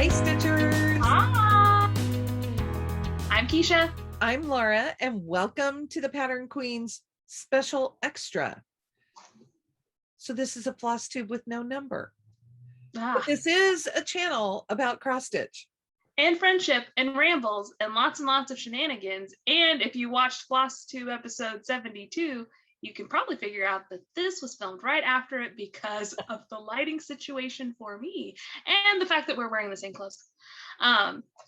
Hi, Stitchers. Hi, I'm Keisha. I'm Laura, and welcome to the Pattern Queen's special extra. So this is a floss tube with no number. But this is a channel about cross stitch. And friendship and rambles and lots of shenanigans. And if you watched Flosstube episode 72, you can probably figure out that this was filmed right after it because of the lighting situation for me and the fact that we're wearing the same clothes.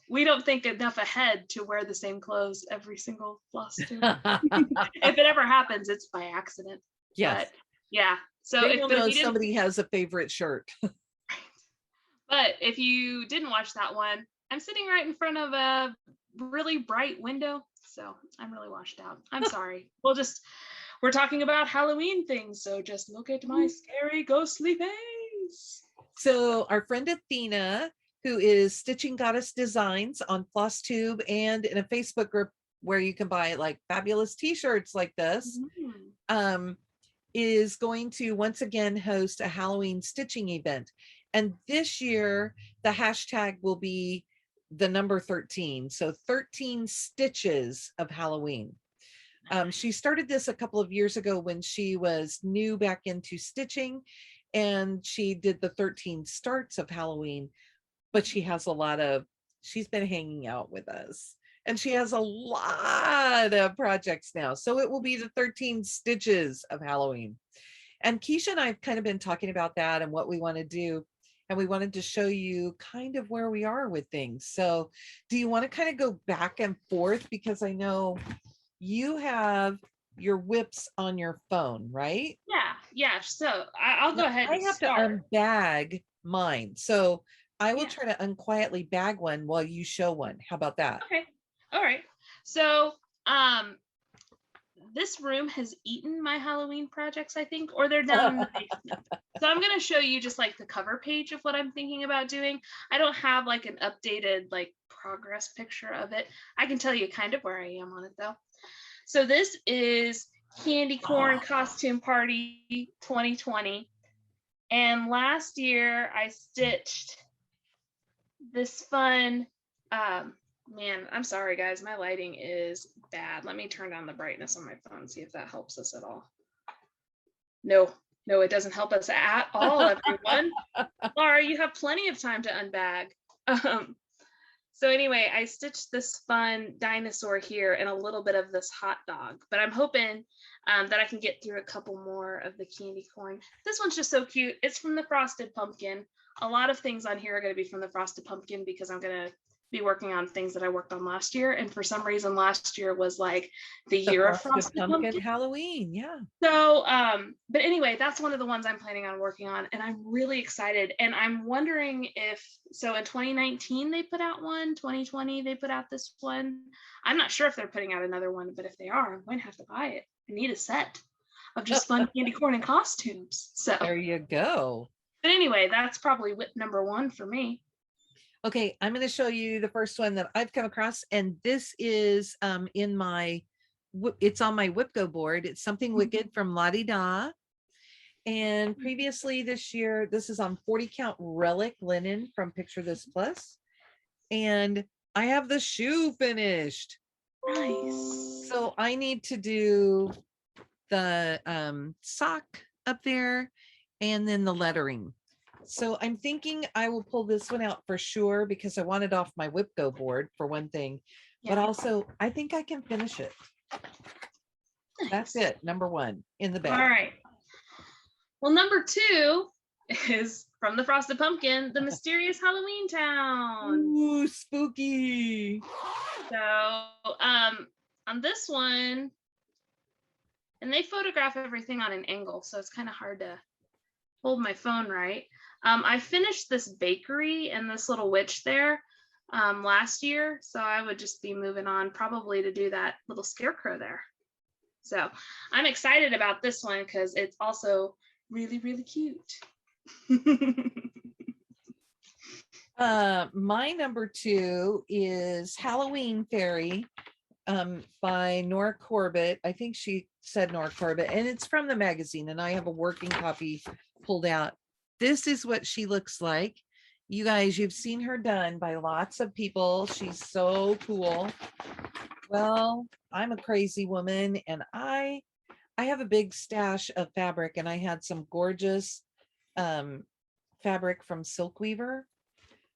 We don't think enough ahead to wear the same clothes every single Flosstube. If it ever happens, it's by accident. Yes. But yeah. So if somebody has a favorite shirt. But if you didn't watch that one, I'm sitting right in front of a really bright window, so I'm really washed out. I'm sorry. We're talking about Halloween things, so just look at my scary ghostly face. So our friend Athena, who is Stitching Goddess Designs on Flosstube and in a Facebook group where you can buy like fabulous t-shirts like this, is going to once again host a Halloween stitching event. And this year, the hashtag will be the number 13. So 13 stitches of Halloween. She started this a couple of years ago when she was new back into stitching, and she did the 13 starts of Halloween, but she's been hanging out with us, and she has a lot of projects now. So it will be the 13 stitches of Halloween. And Keisha and I have kind of been talking about that and what we want to do. And we wanted to show you kind of where we are with things. So do you want to kind of go back and forth? Because I know you have your whips on your phone, right? Yeah. So I'll go ahead and have to unbag mine. So I will try to unquietly bag one while you show one. How about that? Okay. All right. So this room has eaten my Halloween projects, I think, or they're down in the basement. So I'm going to show you just like the cover page of what I'm thinking about doing. I don't have like an updated like progress picture of it. I can tell you kind of where I am on it though. So this is Candy Corn Costume Party 2020. And last year I stitched this fun, man, I'm sorry guys, my lighting is bad. Let me turn down the brightness on my phone, see if that helps us at all. No, it doesn't help us at all, everyone. Laura, you have plenty of time to unbag. So anyway, I stitched this fun dinosaur here and a little bit of this hot dog, but I'm hoping that I can get through a couple more of the candy corn. This one's just so cute. It's from the Frosted Pumpkin. A lot of things on here are going to be from the Frosted Pumpkin because I'm going to be working on things that I worked on last year. And for some reason, last year was like the year of Frosted Pumpkin. Halloween, yeah. So, but anyway, that's one of the ones I'm planning on working on, and I'm really excited. And I'm wondering so in 2019 they put out one, 2020 they put out this one. I'm not sure if they're putting out another one, but if they are, I'm going to have to buy it. I need a set of just fun candy corn and costumes. So there you go. But anyway, that's probably whip number 1 for me. Okay, I'm going to show you the first one that I've come across, and this is it's on my Whipco board. It's Something Wicked from La Di Da. And previously this year, this is on 40 count relic linen from Picture This Plus. And I have the shoe finished. Nice. So I need to do the sock up there and then the lettering. So I'm thinking I will pull this one out for sure because I want it off my Whipco board for one thing, but also I think I can finish it. Nice. That's it. Number 1 in the bag. All right. Well, number 2 is from the Frosted Pumpkin, The Mysterious Halloween Town. Ooh, spooky. So on this one, and they photograph everything on an angle, so it's kind of hard to hold my phone right. I finished this bakery and this little witch there last year, so I would just be moving on probably to do that little scarecrow there. So I'm excited about this one because it's also really, really cute. My number 2 is Halloween Fairy by Nora Corbett. I think she said Nora Corbett, and it's from the magazine, and I have a working copy pulled out. This is what she looks like. You guys, you've seen her done by lots of people. She's so cool. Well, I'm a crazy woman and I have a big stash of fabric and I had some gorgeous fabric from Silk Weaver.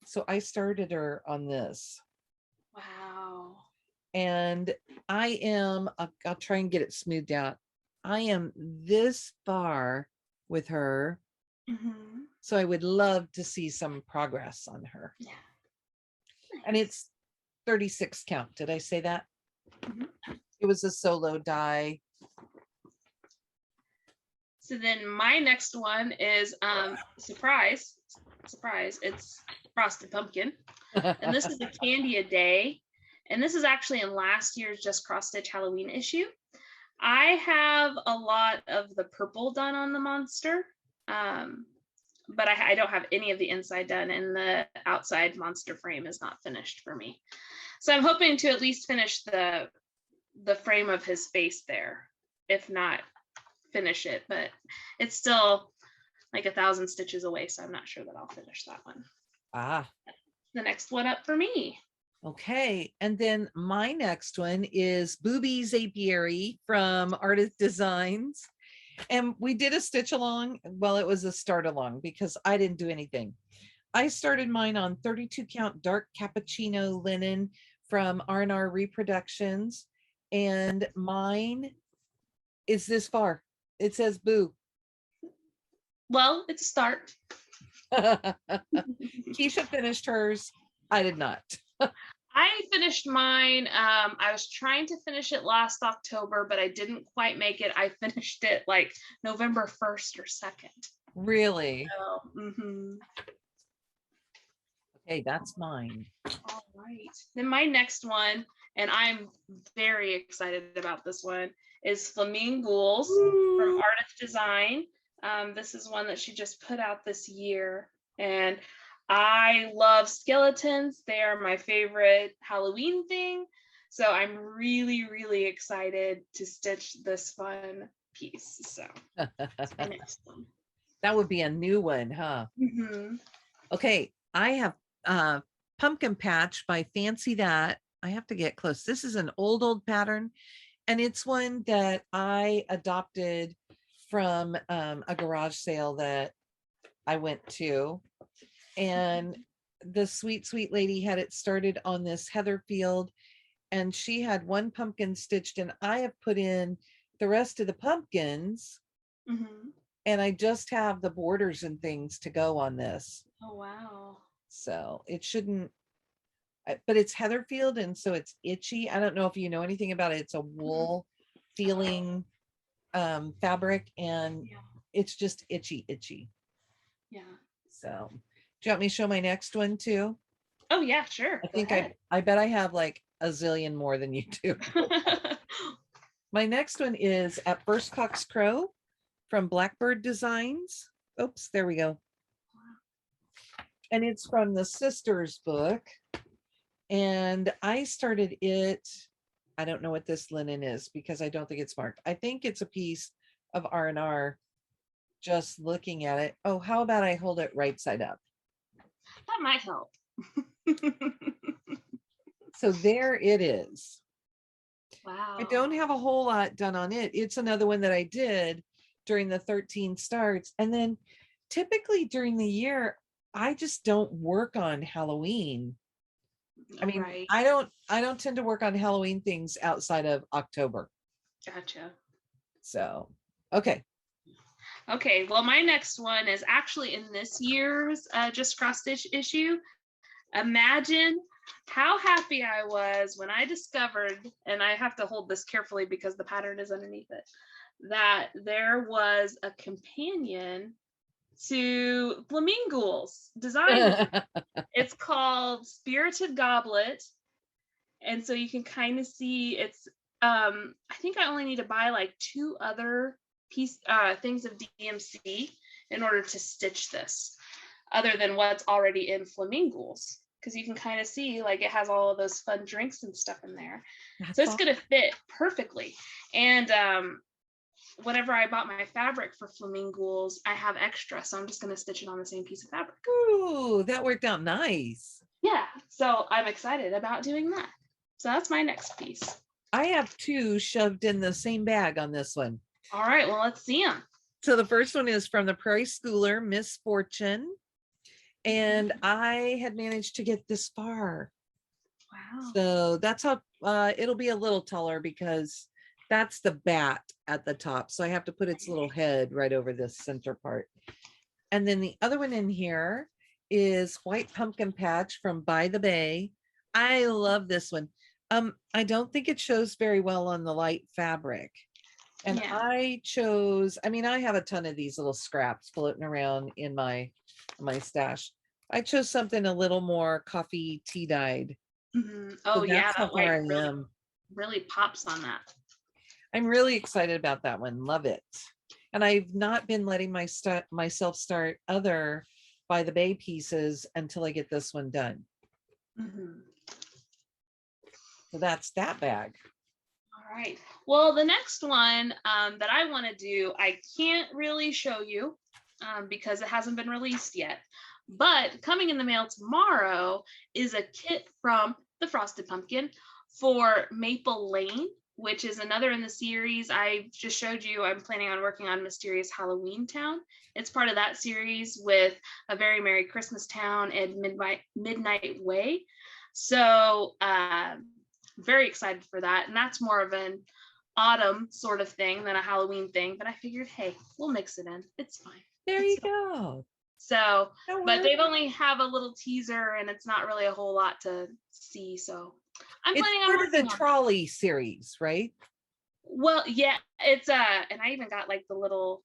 So I started her on this. Wow. And I'll try and get it smoothed out. I am this far with her. Mm-hmm. So I would love to see some progress on her. Yeah. And Nice. it's 36 count. Did I say that? Mm-hmm. It was a solo die. So then my next one is surprise, it's frosted pumpkin. And this is a candy a day. And this is actually in last year's Just Cross Stitch Halloween issue. I have a lot of the purple done on the monster, but I don't have any of the inside done, and the outside monster frame is not finished for me. So I'm hoping to at least finish the frame of his face there, if not finish it, but it's still like 1,000 stitches away, so I'm not sure that I'll finish that one. The next one up for me. Okay, and then my next one is Booby's Apiary from Artist Designs. And we did a stitch along. Well, it was a start along because I didn't do anything. I started mine on 32 count dark cappuccino linen from R&R Reproductions. And mine is this far. It says boo. Well, it's a start. Keisha finished hers. I did not. I finished mine. I was trying to finish it last October, but I didn't quite make it. I finished it like November 1st or 2nd. Really? So, Okay, that's mine. All right. Then my next one, and I'm very excited about this one, is Flamingos from Artist Design. This is one that she just put out this year. And I love skeletons. They are my favorite Halloween thing. So I'm really, really excited to stitch this fun piece. So that's my next one. That would be a new one, huh? Mm-hmm. Okay, I have Pumpkin Patch by Fancy That. I have to get close. This is an old pattern, and it's one that I adopted from a garage sale that I went to. And the sweet lady had it started on this heather field, and she had one pumpkin stitched, and I have put in the rest of the pumpkins. Mm-hmm. And I just have the borders and things to go on this. Oh, wow. So it shouldn't, but it's Heatherfield, and so it's itchy. I don't know if you know anything about it. It's a wool feeling fabric, and it's just itchy. Yeah. So do you want me to show my next one too? Oh yeah, sure. I think I bet I have like a zillion more than you do. My next one is At First Cock's Crow from Blackbird Designs. Oops, there we go. And it's from the Sisters book. And I started it, I don't know what this linen is because I don't think it's marked. I think it's a piece of R&R, just looking at it. Oh, how about I hold it right side up? That might help. So there it is. Wow. I don't have a whole lot done on it. It's another one that I did during the 13 starts. And then typically during the year, I just don't work on Halloween. I mean, right. I don't tend to work on Halloween things outside of October. Gotcha. So, okay. Okay, well, my next one is actually in this year's Just Cross Stitch issue. Imagine how happy I was when I discovered, and I have to hold this carefully because the pattern is underneath it, that there was a companion to Flamingos design. It's called Spirited Goblet. And so you can kind of see it's, I think I only need to buy like 2 other things of DMC in order to stitch this, other than what's already in Flamingos, because you can kind of see like it has all of those fun drinks and stuff in there. So it's going to fit perfectly. And whenever I bought my fabric for flamingos, I have extra, so I'm just going to stitch it on the same piece of fabric. Ooh, that worked out nice. Yeah, so I'm excited about doing that. So that's my next piece. I have 2 shoved in the same bag on this one. All right, well, let's see them. So the first one is from the Prairie Schooler, Miss Fortune. And I had managed to get this far. Wow. So that's how it'll be a little taller because that's the bat at the top. So I have to put its little head right over this center part. And then the other one in here is White Pumpkin Patch from By the Bay. I love this one. I don't think it shows very well on the light fabric. And Yeah. I chose, I mean, I have a ton of these little scraps floating around in my stash. I chose something a little more coffee tea dyed. Oh, So yeah, that's how that far white I am. really pops on that. I'm really excited about that one. Love it. And I've not been letting myself start other By the Bay pieces until I get this one done. So that's that bag. All right. Well, the next one that I want to do, I can't really show you because it hasn't been released yet. But coming in the mail tomorrow is a kit from the Frosted Pumpkin for Maple Lane, which is another in the series. I just showed you, I'm planning on working on Mysterious Halloween Town. It's part of that series with A Very Merry Christmas Town and Midnight Way. So very excited for that. And that's more of an autumn sort of thing than a Halloween thing. But I figured, hey, we'll mix it in. It's fine. There you go. So, but they've only have a little teaser and it's not really a whole lot to see. So I'm planning on working on the trolley series, right? Well, yeah, it's and I even got like the little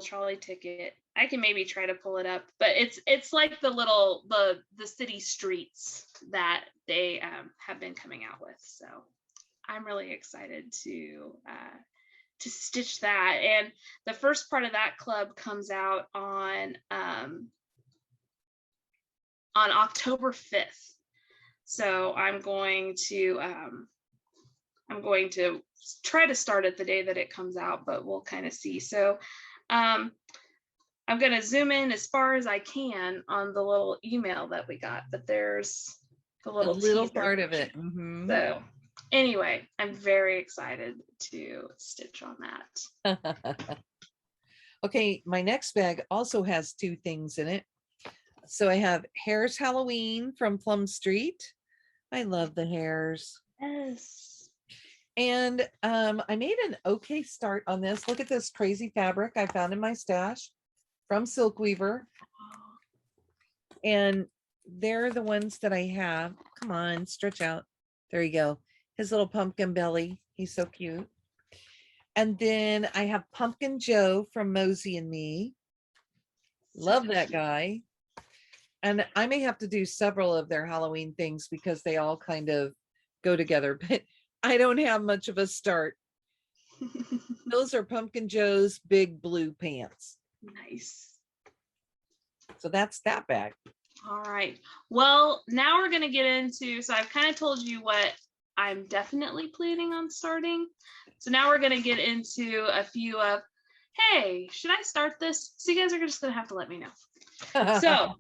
trolley ticket. I can maybe try to pull it up, but it's like the city streets that they have been coming out with. So I'm really excited to stitch that. And the first part of that club comes out on October 5th. So I'm going to try to start it the day that it comes out, but we'll kind of see. So I'm going to zoom in as far as I can on the little email that we got, but there's the little part of it. So anyway, I'm very excited to stitch on that. Okay, my next bag also has 2 things in it. So I have Hare's Halloween from Plum Street. I love the hares. Yes. And I made an okay start on this. Look at this crazy fabric I found in my stash from Silk Weaver. And they're the ones that I have. Come on, stretch out. There you go. His little pumpkin belly. He's so cute. And then I have Pumpkin Joe from Mosey and Me. Love that guy. And I may have to do several of their Halloween things because they all kind of go together, but I don't have much of a start. Those are Pumpkin Joe's big blue pants. Nice. So that's that bag. All right. Well, now we're going to get into, so I've kind of told you what I'm definitely planning on starting. So now we're going to get into a few of, hey, should I start this? So you guys are just going to have to let me know. So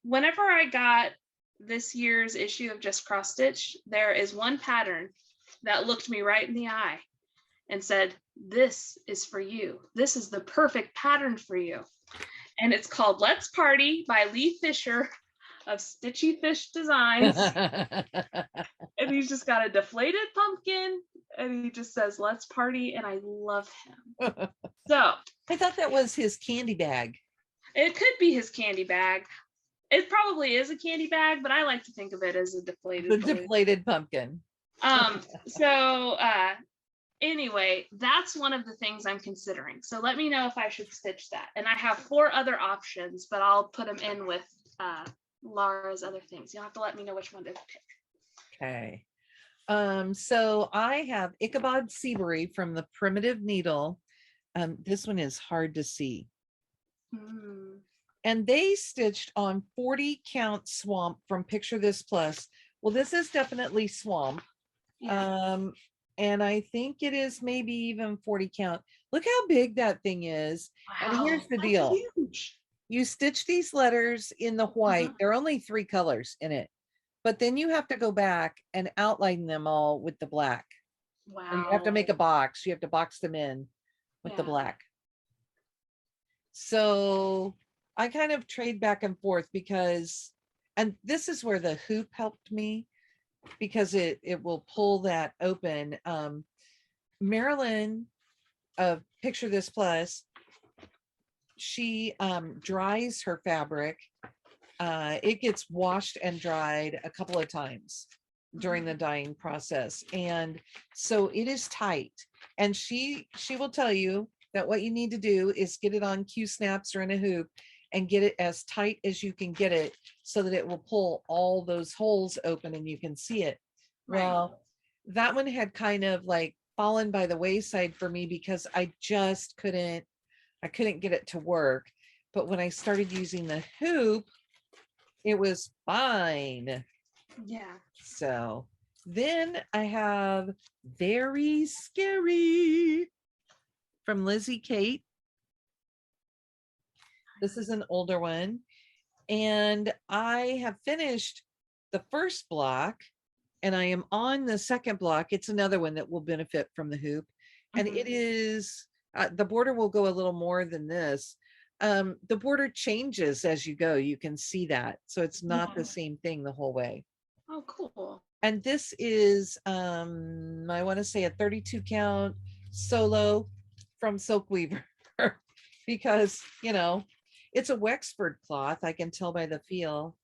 whenever I got this year's issue of Just Cross Stitch, there is one pattern that looked me right in the eye and said, this is for you. This is the perfect pattern for you. And it's called Let's Party by Lee Fisher of Stitchy Fish Designs. And he's just got a deflated pumpkin and he just says, let's party. And I love him. So I thought that was his candy bag. It could be his candy bag. It probably is a candy bag, but I like to think of it as a deflated pumpkin. So anyway, that's one of the things I'm considering. So let me know if I should stitch that. And I have 4 other options, but I'll put them in with Laura's other things. You'll have to let me know which one to pick. Okay. So I have Ichabod Seabury from the Primitive Needle. This one is hard to see. And they stitched on 40 count swamp from Picture This Plus. Well, this is definitely swamp. Yeah. And I think it is maybe even 40 count. Look how big that thing is. And here's Wow, the that's deal. huge. You stitch these letters in the white. Mhm. There are only 3 colors in it, but then you have to go back and outline them all with the black. Or you have to make Wow. a box. You have to box them in with the Yeah. black. So I kind of trade back and forth because, and this is where the hoop helped me because it will pull that open. Marilyn of Picture This Plus, she dries her fabric. It gets washed and dried a couple of times during the dyeing process, and so it is tight. And she will tell you that what you need to do is get it on Q snaps or in a hoop and get it as tight as you can get it so that it will pull all those holes open and you can see it. Right. Well, that one had kind of like fallen by the wayside for me because I couldn't get it to work. But when I started using the hoop, it was fine. Yeah. So then I have Very Scary from Lizzie Kate. This is an older one. And I have finished the first block and I am on the second block. It's another one that will benefit from the hoop. And it is, the border will go a little more than this. The border changes as you go. You can see that. So it's not the Yeah. same thing the whole way. Oh, cool. And this is, I want to say a 32 count solo from Silk Weaver because, you know, it's a Wexford cloth. I can tell by the feel,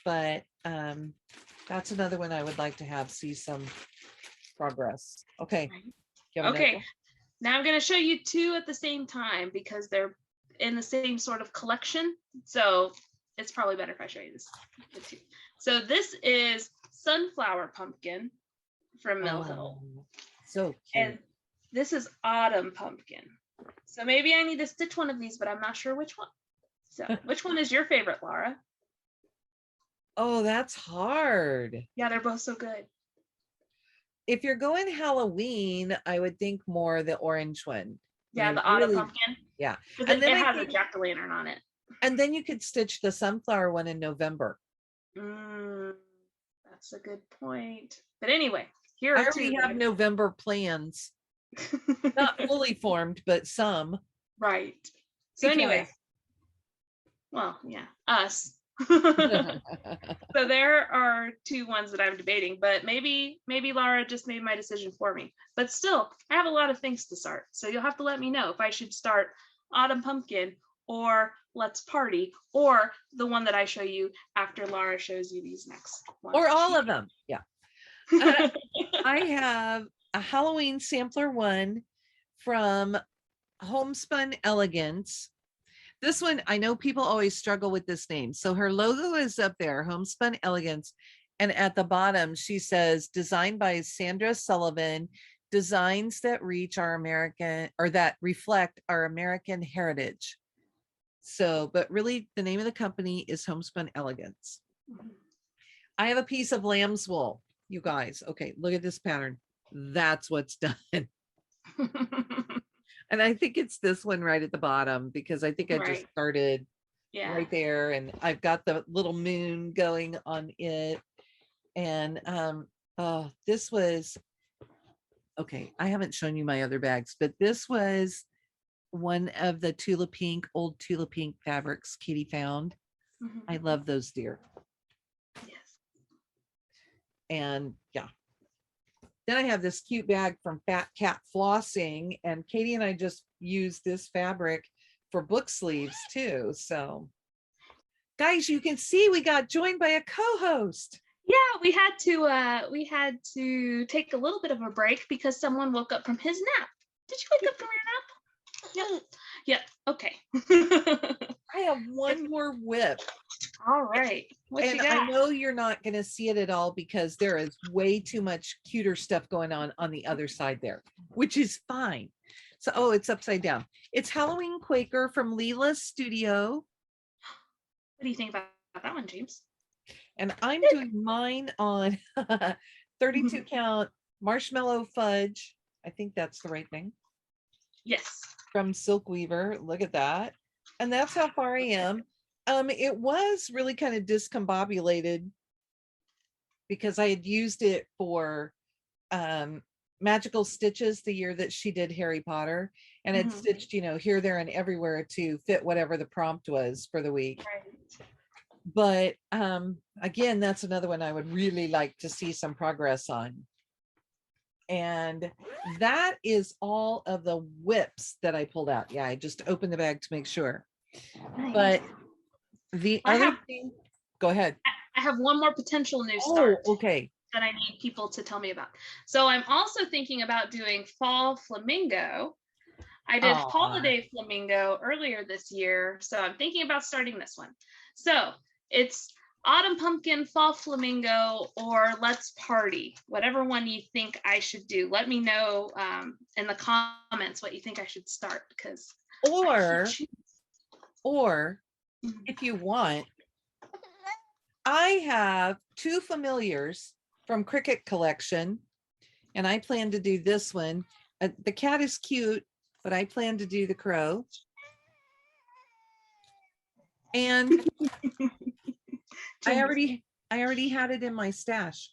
but that's another one I would like to have see some progress. Okay. Right. You have another Okay. one? Now I'm going to show you two at the same time because they're in the same sort of collection. So it's probably better if I show you this. The two. So this is Sunflower Pumpkin from Mill Hill. Oh, so cute. And this is Autumn Pumpkin. So maybe I need to stitch one of these, but I'm not sure which one. So which one is your favorite, Laura? Oh, that's hard. Yeah, they're both so good. If you're going Halloween, I would think more the orange one. I Yeah, mean, the Autumn really, Pumpkin. yeah. Because And it then I has a think, jack-o'-lantern on it. and then you could stitch the sunflower one in November. That's a good point. But anyway, here I are two. already have November plans, not fully formed, but some. Right. So anyway, Because well, yeah, us. So there are two ones that I'm debating, but maybe Laura just made my decision for me. But still, I have a lot of things to start. So you'll have to let me know if I should start Autumn Pumpkin or Let's Party or the one that I show you after Laura shows you these next ones. or all of them. Yeah. I have a Halloween sampler one from Homespun Elegance. This one, I know people always struggle with this name. So her logo is up there, Homespun Elegance. And at the bottom, she says, designed by Sandra Sullivan, designs that reach our American or that reflect our American heritage. So, but really the name of the company is Homespun Elegance. I have a piece of lamb's wool, you guys. Okay, look at this pattern. That's what's done. And I think it's this one right at the bottom because I think I just Right. started Yeah. right there and I've got the little moon going on it. And this was, okay, I haven't shown you my other bags, but this was one of the Tula Pink, old Tula Pink fabrics Katie found. I love those deer. Yes. And yeah. Then I have this cute bag from Fat Cat Flossing, and Katie and I just used this fabric for book sleeves too. So guys, you can see we got joined by a co-host. Yeah, we had to take a little bit of a break because someone woke up from his nap. Did you wake up from your nap? Yeah. Okay. I have one more whip. All right. What And you got? I know you're not going to see it at all because there is way too much cuter stuff going on the other side there, which is fine. So, oh, it's upside down. It's Halloween Quaker from Leela's Studio. What do you think about that one, James? And I'm doing mine on 32 count marshmallow fudge. I think that's the right thing. Yes. From Silk Weaver. Look at that. And that's how far I am. It was really kind of discombobulated because I had used it for magical stitches the year that she did Harry Potter, and had stitched, here, there, and everywhere to fit whatever the prompt was for the week. Right. But again, that's another one I would really like to see some progress on. And that is all of the whips that I pulled out. Yeah, I just opened the bag to make sure. Nice. But the other thing, go ahead. I have one more potential new start. Okay. That I need people to tell me about. So I'm also thinking about doing fall flamingo. I did holiday flamingo earlier this year, so I'm thinking about starting this one. So it's autumn pumpkin, fall flamingo, or let's party. Whatever one you think I should do. Let me know in the comments what you think I should start, because or if you want, I have 2 familiars from Cricket Collection, and I plan to do this one. The cat is cute, but I plan to do the crow. And I already had it in my stash.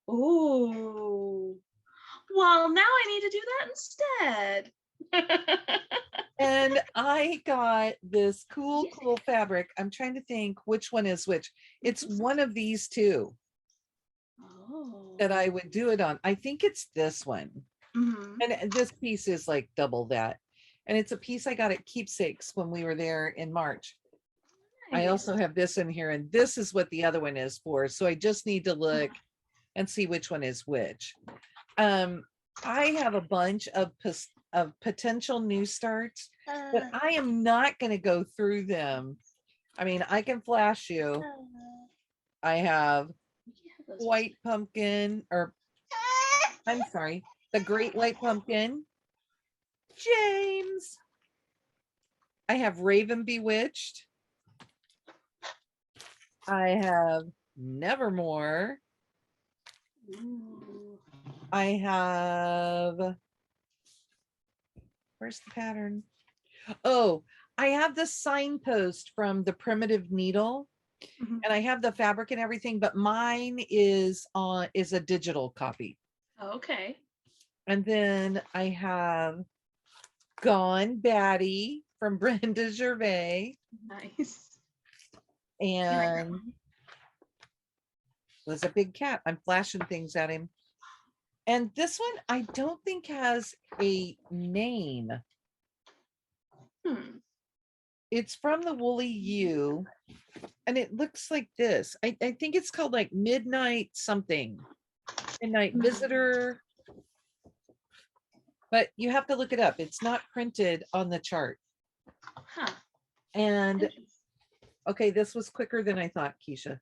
Oh, well, now I need to do that instead. And I got this cool fabric. I'm trying to think which one is which. It's one of these two that I would do it on. I think it's this one. And this piece is like double that. And it's a piece I got at Keepsakes when we were there in March. Nice. I also have this in here, and this is what the other one is for. So I just need to look and see which one is which. I have a bunch of potential new starts, but I am not going to go through them. I mean, I can flash you. I have white pumpkin, or I'm sorry, the great white pumpkin, James. I have Raven Bewitched. I have Nevermore. Ooh. I have, where's the pattern? Oh, I have the signpost from the Primitive Needle, and I have the fabric and everything, but mine is a digital copy. Okay. And then I have Gone Batty from Brenda Gervais. Nice. And was a big cat. I'm flashing things at him. And this one I don't think has a name. It's from the Woolly U, and it looks like this. I think it's called like Midnight something. Midnight Visitor. But you have to look it up. It's not printed on the chart. And okay, this was quicker than I thought, Keisha.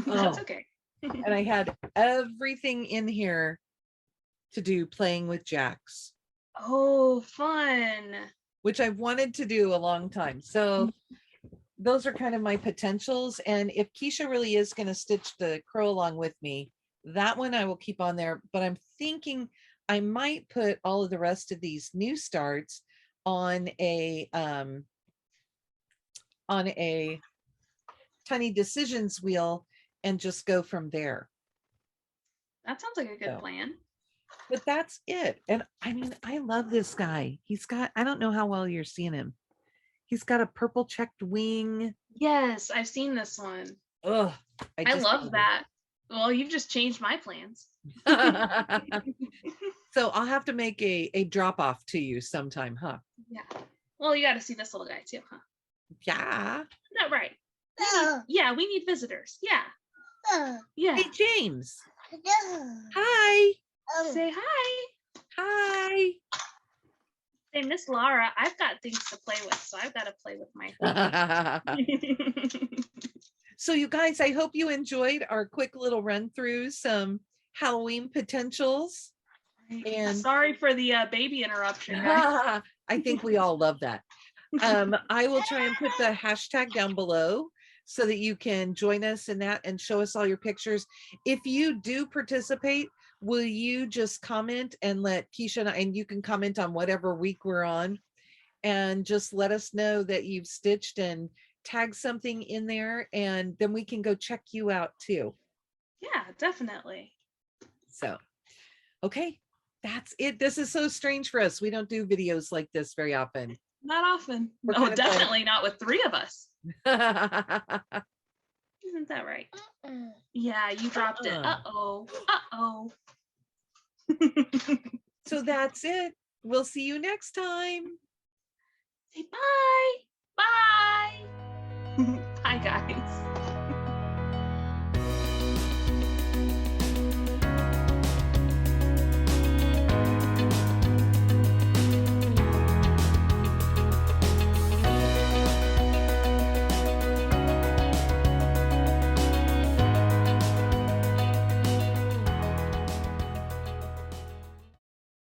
That's okay. And I had everything in here to do playing with jacks. Oh, fun. Which I've wanted to do a long time. So those are kind of my potentials. And if Keisha really is going to stitch the crow along with me, that one I will keep on there. But I'm thinking I might put all of the rest of these new starts on a Tiny Decisions wheel and just go from there. That sounds like a good plan. But that's it. And I mean, I love this guy. He's got, I don't know how well you're seeing him. He's got a purple checked wing. Yes, I've seen this one. Ugh, I love that. Well, you've just changed my plans. So I'll have to make a drop off to you sometime, huh? Yeah. Well, you got to see this little guy too, huh? Yeah. Isn't that right? We need visitors. Yeah. Yeah. Hey, James. Hi. Say hi. Hi. Say, Miss Laura, I've got things to play with, so I've got to play with my things. So you guys, I hope you enjoyed our quick little run through some Halloween potentials. And sorry for the baby interruption, guys. I think we all love that. I will try and put the hashtag down below so that you can join us in that and show us all your pictures. If you do participate, will you just comment and let Keisha and you can comment on whatever week we're on, and just let us know that you've stitched and tag something in there, and then we can go check you out too. Yeah, definitely. So, okay, that's it. This is so strange for us. We don't do videos like this very often. Not often. We're No, kind of definitely not with 3 of us. like, Isn't that right? Yeah, you dropped it. Uh-oh. Uh-oh. so that's it. We'll see you next time. Say bye. Bye. Bye, guys.